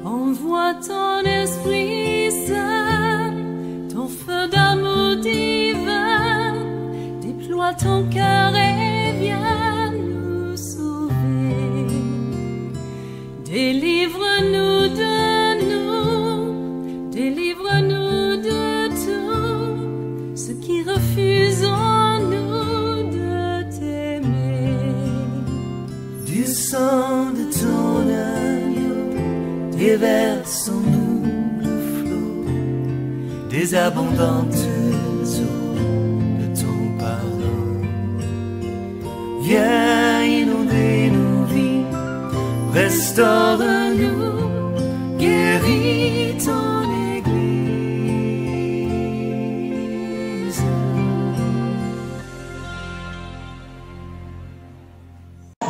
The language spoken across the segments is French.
Envoie ton Esprit Saint, ton feu d'amour divin, déploie ton cœur et viens nous sauver. Délivre-nous délivre-nous de tout, ce qui refuse en nous de t'aimer. Du sang de ton agneau, déversons-nous le flot des abondantes eaux de ton pardon. Viens inonder nos vies, restaure-nous, guéris ton Église.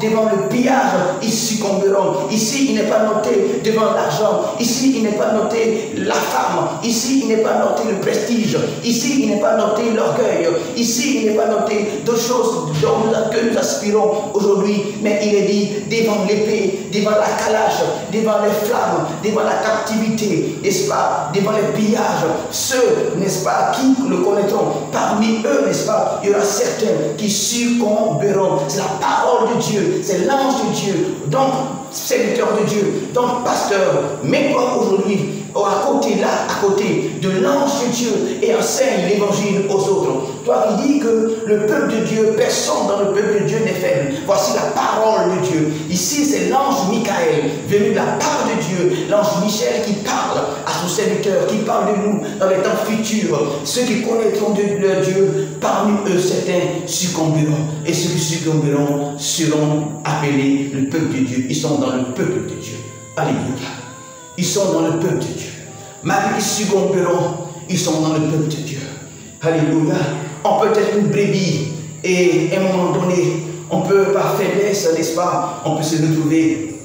Devant le pillage, ils succomberont. Ici, il n'est pas noté devant l'argent. Ici, il n'est pas noté la femme. Ici, il n'est pas noté le prestige. Ici, il n'est pas noté l'orgueil. Ici, il n'est pas noté d'autres choses que nous aspirons aujourd'hui. Mais il est dit devant l'épée, devant la calache, devant les flammes, devant la captivité, n'est-ce pas, devant les pillages. Ceux, n'est-ce pas, qui le connaîtront. Parmi eux, n'est-ce pas, il y aura certains qui succomberont. C'est la parole de Dieu. C'est l'ange de Dieu, donc serviteur de Dieu, donc pasteur. Mets-toi aujourd'hui à côté de l'ange de Dieu et enseigne l'évangile aux autres. Toi qui dis que le peuple de Dieu, personne dans le peuple de Dieu n'est faible. Voici la parole de Dieu. Ici, c'est l'ange Michael, venu de la part de Dieu. L'ange Michel qui parle à son serviteur, qui parle de nous dans les temps futurs. Ceux qui connaîtront leur Dieu, parmi eux, certains succomberont. Et ceux qui succomberont seront appelés le peuple de Dieu. Ils sont dans le peuple de Dieu. Alléluia. Ils sont dans le peuple de Dieu. Malgré qu'ils succomberont, ils sont dans le peuple de Dieu. Alléluia. On peut être une brebis et à un moment donné, on peut par faiblesse, n'est-ce pas, on peut se retrouver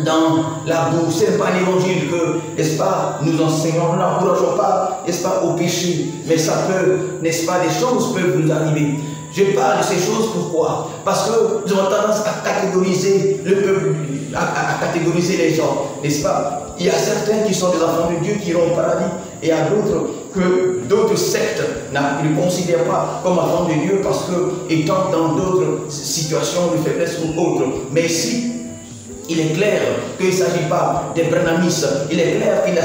dans la boue. Ce n'est pas l'évangile que, n'est-ce pas, nous enseignons, nous n'encourageons pas, n'est-ce pas, au péché. Mais ça peut, n'est-ce pas, des choses peuvent nous arriver. Je parle de ces choses, pourquoi? Parce que nous avons tendance à catégoriser le peuple, à catégoriser les gens, n'est-ce pas? Il y a certains qui sont des enfants de Dieu qui iront au paradis, et il y a d'autres que d'autres sectes ne considèrent pas comme enfants de Dieu parce que, étant dans d'autres situations de faiblesse ou autres. Mais ici, il est clair qu'il ne s'agit pas des Branhamistes. Il est clair qu'il ne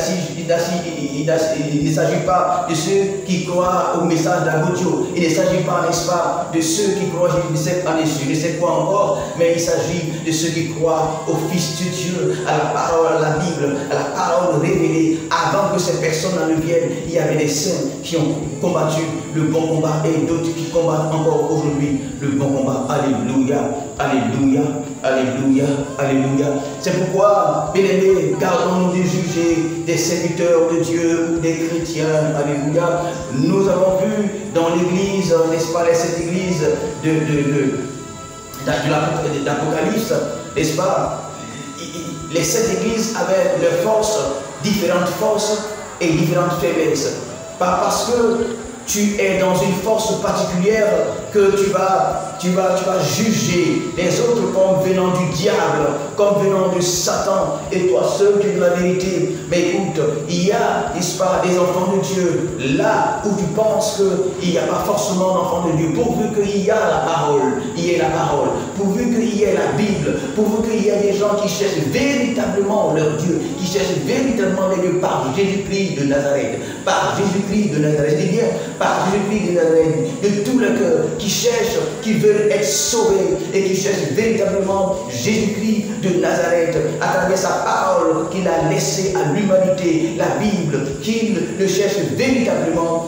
s'agit pas de ceux qui croient au message d'Agodio. Il ne s'agit pas, n'est-ce pas, de ceux qui croient, je ne sais quoi encore, mais il s'agit de ceux qui croient au Fils de Dieu, à la parole, à la Bible, à la parole révélée. Avant que ces personnes ne viennent, il y avait des saints qui ont combattu le bon combat et d'autres qui combattent encore aujourd'hui le bon combat. Alléluia, alléluia, alléluia, alléluia. C'est pourquoi, bien-aimés, gardons-nous de juger des serviteurs de Dieu, des chrétiens. Alléluia. Nous avons vu dans l'église, n'est-ce pas, cette église d'Apocalypse, n'est-ce pas, les sept églises avaient leurs forces, différentes forces et différentes faiblesses. Pas parce que tu es dans une force particulière que tu vas juger les autres comme venant du diable, comme venant de Satan, et toi seul tu es de la vérité. Mais écoute, il y a, n'est-ce pas, des enfants de Dieu là où tu penses qu'il n'y a pas forcément d'enfants de Dieu, pourvu qu'il y a la parole, il y ait la parole, pourvu qu'il y ait la Bible, pourvu qu'il y ait des gens qui cherchent véritablement leur Dieu, qui cherchent véritablement les dieux par Jésus-Christ de Nazareth, par Jésus-Christ de Nazareth, je dis bien, par Jésus-Christ de Nazareth, de tout le cœur, qui cherchent, qui veulent être sauvés et qui cherchent véritablement Jésus-Christ de Nazareth à travers sa parole qu'il a laissée à l'humanité, la Bible, qu'il le cherche véritablement,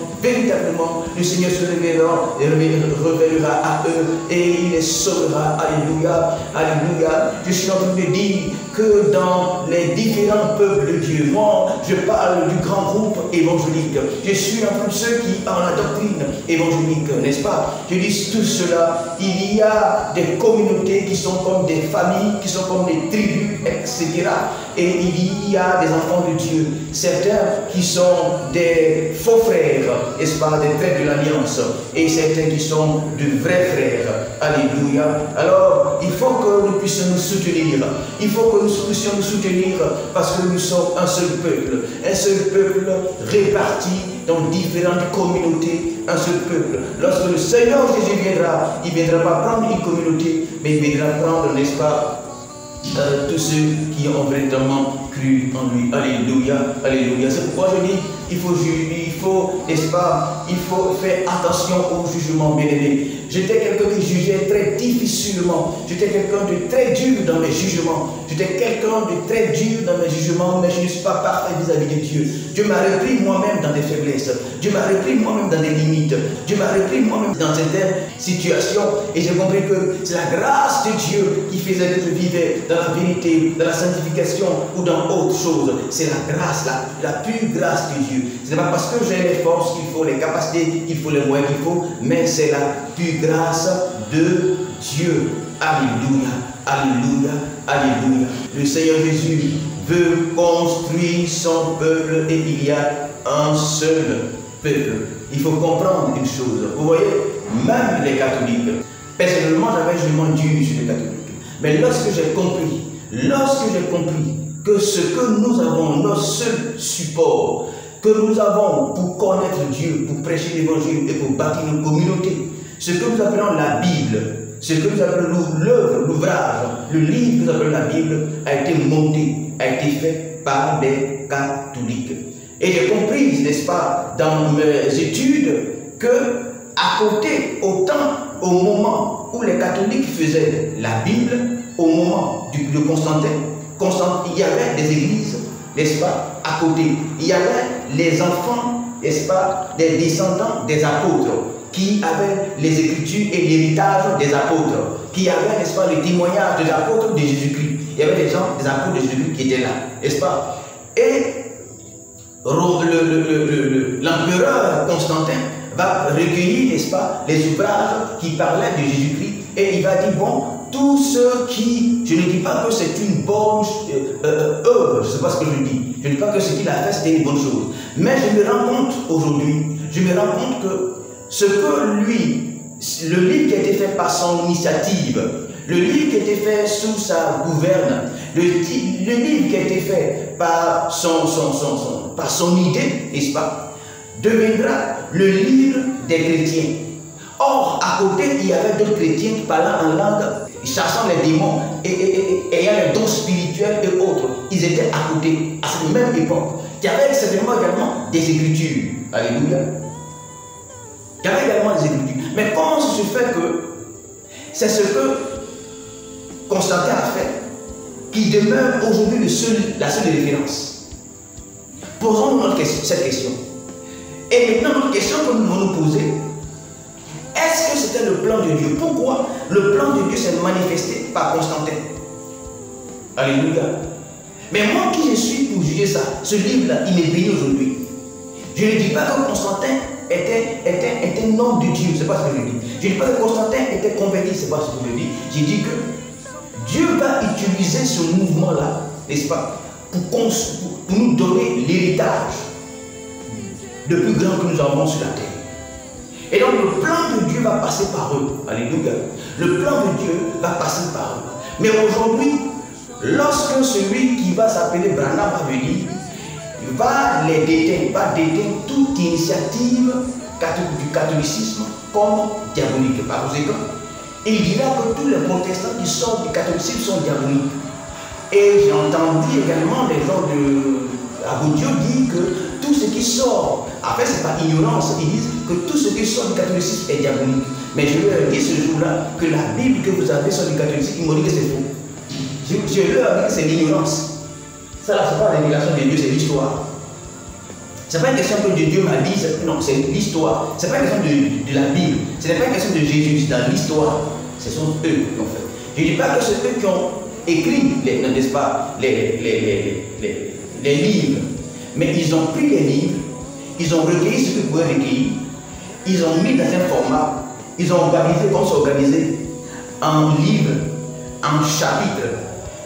le Seigneur se révélera à eux et il les sauvera. Alléluia, alléluia. Je suis en train de dire que dans les différents peuples de Dieu, moi je parle du grand groupe évangélique, je suis un peu ceux qui ont la doctrine évangélique, n'est-ce pas? Je dis tout cela, il y a des communautés qui sont comme des familles, qui sont comme des tribus, etc. Et il y a des enfants de Dieu, certains qui sont des faux frères, n'est-ce pas, des frères de l'Alliance, et certains qui sont de vrais frères. Alléluia. Alors, il faut que nous puissions nous soutenir, il faut que nous puissions nous soutenir parce que nous sommes un seul peuple réparti dans différentes communautés, un seul peuple. Lorsque le Seigneur Jésus viendra, il ne viendra pas prendre une communauté, mais il viendra prendre, n'est-ce pas, tous ceux qui ont véritablement cru en lui. Alléluia, alléluia. C'est pourquoi je dis, il faut, n'est-ce pas, il faut faire attention au jugement, bien-aimé. J'étais quelqu'un qui jugeait très difficilement. J'étais quelqu'un de très dur dans mes jugements. J'étais quelqu'un de très dur dans mes jugements, mais je ne suis pas parfait vis-à-vis de Dieu. Dieu m'a repris moi-même dans des faiblesses. Dieu m'a repris moi-même dans des limites. Dieu m'a repris moi-même dans certaines situations. Et j'ai compris que c'est la grâce de Dieu qui faisait que je vivais dans la vérité, dans la sanctification ou dans autre chose. C'est la grâce, la pure grâce de Dieu. Ce n'est pas parce que j'ai les forces qu'il faut, les capacités qu'il faut, les moyens qu'il faut, mais c'est la pure grâce de Dieu. Alléluia, alléluia, alléluia. Le Seigneur Jésus veut construire son peuple et il y a un seul peuple. Il faut comprendre une chose. Vous voyez, même les catholiques, personnellement j'avais un jugement dur sur les catholiques. Mais lorsque j'ai compris que ce que nous avons, notre seul support, que nous avons pour connaître Dieu, pour prêcher l'évangile et pour bâtir une communauté, ce que nous appelons la Bible, ce que nous appelons l'œuvre, l'ouvrage, le livre que nous appelons la Bible, a été monté, a été fait par des catholiques. Et j'ai compris, n'est-ce pas, dans mes études, que à côté, au moment où les catholiques faisaient la Bible, au moment de Constantin, il y avait des églises, n'est-ce pas, à côté. Il y avait les enfants, n'est-ce pas, des descendants des apôtres, qui avaient les écritures et l'héritage des apôtres, qui avaient, n'est-ce pas, le témoignage des apôtres de Jésus-Christ. Il y avait des gens, des apôtres de Jésus-Christ qui étaient là, n'est-ce pas. Et l'empereur Constantin va recueillir, n'est-ce pas, les ouvrages qui parlaient de Jésus-Christ, et il va dire, bon, tous ceux qui, je ne dis pas que c'est une bonne œuvre, je ne sais pas ce que je dis, je ne dis pas que ce qu'il a fait c'était une bonne chose, mais je me rends compte aujourd'hui, que ce que lui, le livre qui a été fait par son initiative, le livre qui a été fait sous sa gouverne, le livre qui a été fait par son idée, n'est-ce pas, deviendra le livre des chrétiens. Or, à côté, il y avait d'autres chrétiens qui parlaient en langue, chassant les démons et ayant les dons spirituels et autres. Ils étaient à côté, à cette même époque. Il y avait certainement également des écritures. Alléluia. Il y avait également des écritures. Mais comment se fait que c'est ce que Constantin a fait qui demeure aujourd'hui la seule référence? Posons-nous cette question. Et maintenant, notre question que nous devons nous poser, est-ce que c'était le plan de Dieu? Pourquoi le plan de Dieu s'est manifesté par Constantin? Alléluia. Mais moi qui je suis pour juger ça, ce livre-là, il m'est béni aujourd'hui. Je ne dis pas que Constantin était un homme de Dieu, ce n'est pas ce que je dis. Je ne dis pas que Constantin était converti, ce n'est pas ce que je dis. Je dis que Dieu va utiliser ce mouvement-là, n'est-ce pas, pour nous donner l'héritage le plus grand que nous avons sur la terre. Et donc le plan de Dieu va passer par eux. Alléluia. Le plan de Dieu va passer par eux. Mais aujourd'hui, lorsque celui qui va s'appeler Branham va venir, il va déteindre toute initiative du catholicisme comme diabolique. Par conséquent, il dira que tous les protestants qui sortent du catholicisme sont diaboliques. Et j'ai entendu également les gens de Aboudio dire que tout ce qui sort, après c'est par ignorance, ils disent que tout ce qui sort du catholicisme est diabolique. Mais je leur dis ce jour-là que la Bible que vous avez sur le catholicisme, ils m'ont dit que c'est faux. Je leur dis que c'est l'ignorance. Ça là, c'est pas la révélation de Dieu, c'est l'histoire. C'est pas une question que Dieu m'a dit, non, c'est l'histoire. C'est pas une question de la Bible, ce n'est pas une question de Jésus, c'est dans l'histoire. Ce sont eux qui ont fait. Je ne dis pas que c'est eux qui ont écrit, n'est-ce pas, les livres. Mais ils ont pris les livres, ils ont recueilli ce qu'ils pouvaient recueillir, ils ont mis dans un format, ils ont organisé, comme c'est organisé, en livres, en chapitres.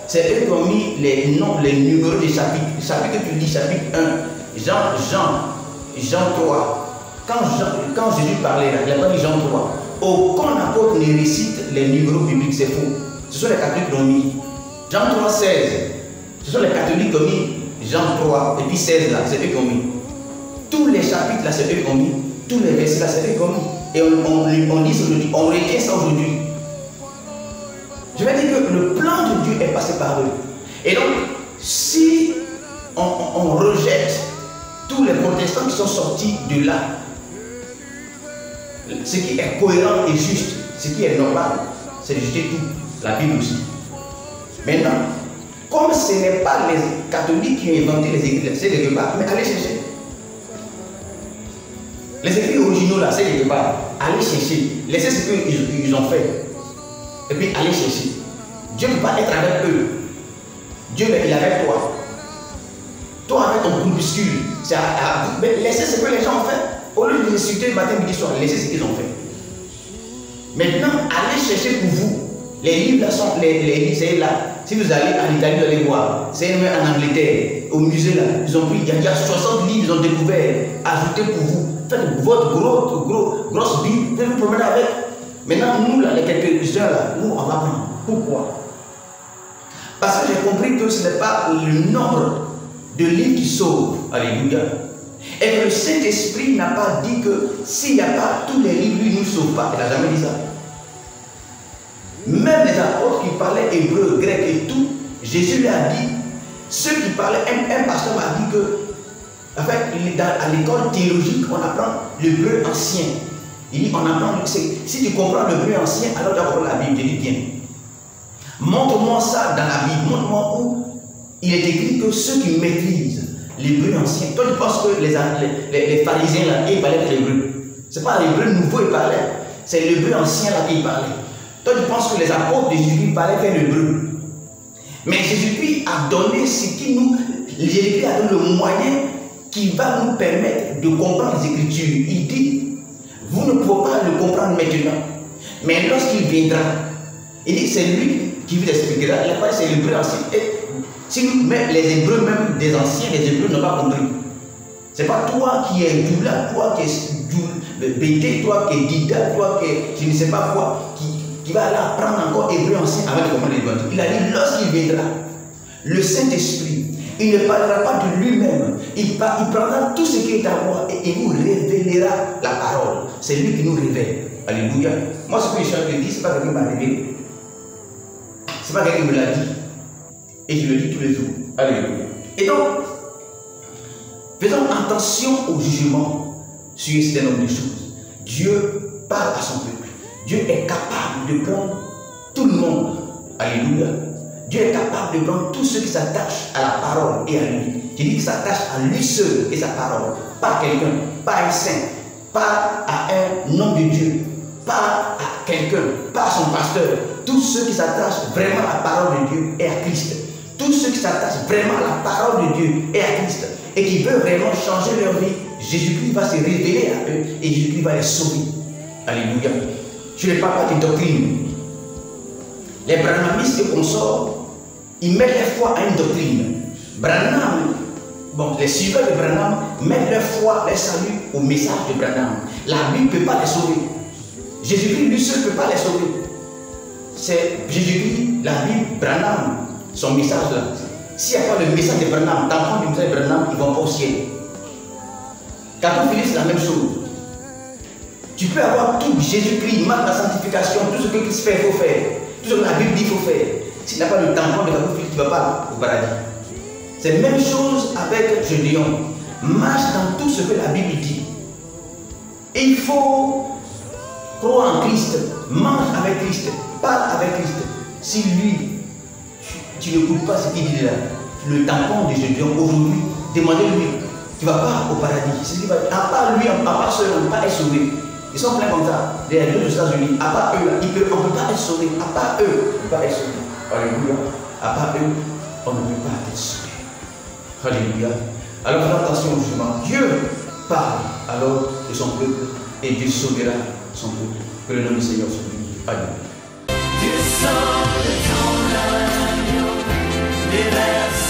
C'est eux qui ont mis les noms, les numéros des chapitres. Chapitre que tu dis, chapitre 1, Jean 3. Quand Jésus parlait, il n'a pas dit Jean 3. Aucun apôtre ne récite les numéros bibliques, c'est faux. Ce sont les catholiques qui l'ont mis. Jean 3, 16. Ce sont les catholiques qui ont mis Jean 3 et puis 16 là, c'est eux qui ont mis. Tous les chapitres là, c'est eux qui ont mis. Tous les versets là, c'est eux qui ont mis. Et on dit aujourd'hui, on retient ça aujourd'hui. Je vais dire que le plan de Dieu est passé par eux. Et donc, si on rejette tous les protestants qui sont sortis de là, ce qui est cohérent et juste, ce qui est normal, c'est de jeter tout, la Bible aussi. Maintenant, comme ce n'est pas les catholiques qui ont inventé les écrits, c'est quelque part, mais allez chercher. Les écrits originaux là, c'est quelque part, allez chercher. Laissez ce qu'ils ont fait. Et puis allez chercher. Dieu ne peut pas être avec eux. Dieu il est avec toi. Toi avec ton groupuscule. Mais laissez ce que les gens ont fait. Au lieu de les insulter le matin, midi, soir, laissez ce qu'ils ont fait. Maintenant, allez chercher pour vous. Les livres là sont les livres, c'est là. Si vous allez en Italie, vous allez voir. C'est même en Angleterre, au musée là. Ils ont pris, il y a 60 livres, ils ont découvert, ajoutés pour vous. Faites votre grosse Bible, faites vous promener avec. Maintenant, nous là, les quelques-uns là, nous on va prendre. Pourquoi? Parce que j'ai compris que ce n'est pas le nombre de livres qui sauvent. Alléluia. Et que le Saint-Esprit n'a pas dit que s'il n'y a pas tous les livres, lui ne nous sauve pas. Il n'a jamais dit ça. Même les apôtres qui parlaient hébreu, grec et tout, Jésus lui a dit, ceux qui parlaient, un pasteur m'a dit que, en fait, à l'école théologique, on apprend l'hébreu ancien. Il dit, on apprend, si tu comprends l'hébreu ancien, alors tu vas comprendre la Bible. Je dis bien. Montre-moi ça dans la Bible, montre-moi où il est écrit que ceux qui maîtrisent l'hébreu ancien, toi tu penses que les pharisiens là, ils parlaient de l'hébreu. Ce n'est pas l'hébreu nouveau qu'ils parlaient, c'est l'hébreu ancien là qu'ils parlaient. Toi tu penses que les apôtres de Jésus-Christ parlaient qu'un hébreu. Mais Jésus-Christ a donné ce qui nous, Jésus-Christ a donné le moyen qui va nous permettre de comprendre les Écritures. Il dit, vous ne pouvez pas le comprendre maintenant, mais lorsqu'il viendra, il dit c'est lui qui vous expliquera. Il a parlé c'est l'hébreu ancien. Si nous, mais les hébreux même des anciens, les hébreux n'ont pas compris. Ce n'est pas toi qui es doula, toi qui es bêté, toi qui es dida, toi qui es je ne sais pas quoi, qui va aller apprendre encore hébreu ancien avant de comprendre l'évangile. Il a dit lorsqu'il viendra, le Saint-Esprit, il ne parlera pas de lui-même, il prendra tout ce qui est à moi et il vous révélera la parole. C'est lui qui nous révèle. Alléluia. Moi, ce que je suis en train de dire, ce n'est pas quelqu'un qui m'a révélé. Ce n'est pas quelqu'un qui me l'a dit. Et je le dis tous les jours. Alléluia. Et donc, faisons attention au jugement sur un certain nombre de choses. Dieu parle à son peuple. Dieu est capable de prendre tout le monde. Alléluia. Dieu est capable de prendre tous ceux qui s'attachent à la parole et à lui. Je dis qu'il s'attache à lui seul et sa parole. Pas à quelqu'un, pas à un saint, pas à un homme de Dieu, pas à quelqu'un, pas à son pasteur. Tous ceux qui s'attachent vraiment à la parole de Dieu et à Christ. Tous ceux qui s'attachent vraiment à la parole de Dieu et à Christ et qui veulent vraiment changer leur vie, Jésus-Christ va se révéler à eux et Jésus-Christ va les sauver. Alléluia. Je ne parle pas de doctrine. Les branhamistes et consorts, ils mettent leur foi à une doctrine. Branham, bon, les suiveurs de Branham mettent leur foi, leur salut au message de Branham. La Bible ne peut pas les sauver. Jésus-Christ lui seul ne peut pas les sauver. C'est Jésus-Christ, la Bible, Branham. Son message là. S'il n'y a pas le message de Branham, t'entends le message de Branham, ils ne vont pas au ciel. Quand Philippe, c'est la même chose. Tu peux avoir tout Jésus-Christ, marque la sanctification, tout ce que Christ fait, il faut faire. Tout ce que la Bible dit, il faut faire. Si tu n'as pas le tampon de Cadeau Philippe, tu ne vas pas au paradis. C'est la même chose avec Gédéon. Marche dans tout ce que la Bible dit. Et il faut croire en Christ, mange avec Christ, parle avec Christ. Si lui, tu n'écoutes pas ce qu'il dit là, le tampon de Gédéon aujourd'hui, demandez-lui, tu ne vas pas au paradis. C'est ce qu'il va dire. À part lui, à part ceux-là, on ne peut pas être sauvé. Ils sont pleins comme ça. Les deux aux États-Unis, à part eux, là, on ne peut pas être sauvé. À part eux, on ne peut pas être sauvé. Alléluia. À part eux, on ne peut pas être sauvé. Alléluia. Alors faites attention au jugement. Dieu parle alors de son peuple et Dieu sauvera son peuple. Que le nom du Seigneur soit béni. Alléluia. Du sang de ton agneau, déverse